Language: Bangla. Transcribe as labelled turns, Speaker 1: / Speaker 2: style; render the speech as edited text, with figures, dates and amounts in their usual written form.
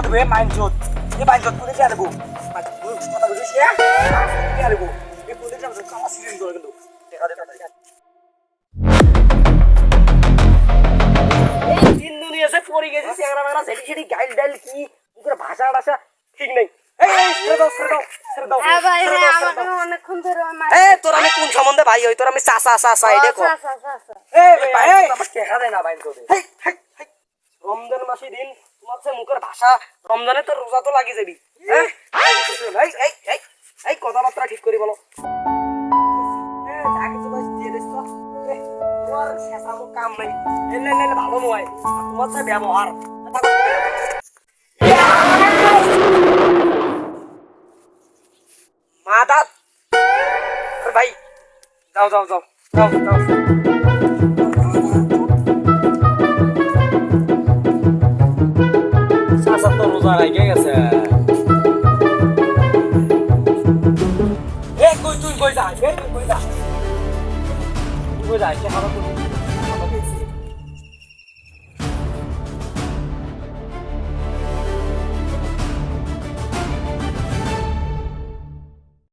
Speaker 1: টাকা দেবে মাইনজোত এই মাইনজোত কোনে কে দেবো কথা বুঝিস না কে দেবো এই কোনে কে দেবো কালা সিজন করে কিন্তু টাকা দে টাকা এই তিন দুনিয়া সে পড়ে গেছে চেংড়া মেরা সেটি সেটি গাইল ডাইল কি মুখের ভাষা ভাষা ঠিক নেই এই ছেড়ে দাও
Speaker 2: হ্যাঁ ভাই হ্যাঁ আমাকে অনেকক্ষণ ধরে মার
Speaker 1: এই তোর আমি কোন সম্বন্ধে ভাই হই তোর আমি চাচা এটা কর এই ভাই আমার টাকা দে না ভাই তো দে রমজান মাসে দিন তোমার সে মুখের ভাষা রমজানে তো রোজা তো লাগি যাবি হ্যাঁ এই কথাবার্তা ঠিক করি বলো যাকে তো বাস দিয়ে দিস তো তোমার শেষা মুখ কাম নাই এলে ভালো নয় তোমার সে ব্যবহার মাদাত ভাই যাও চাচা তো রোজা রেখে গেছে কই যা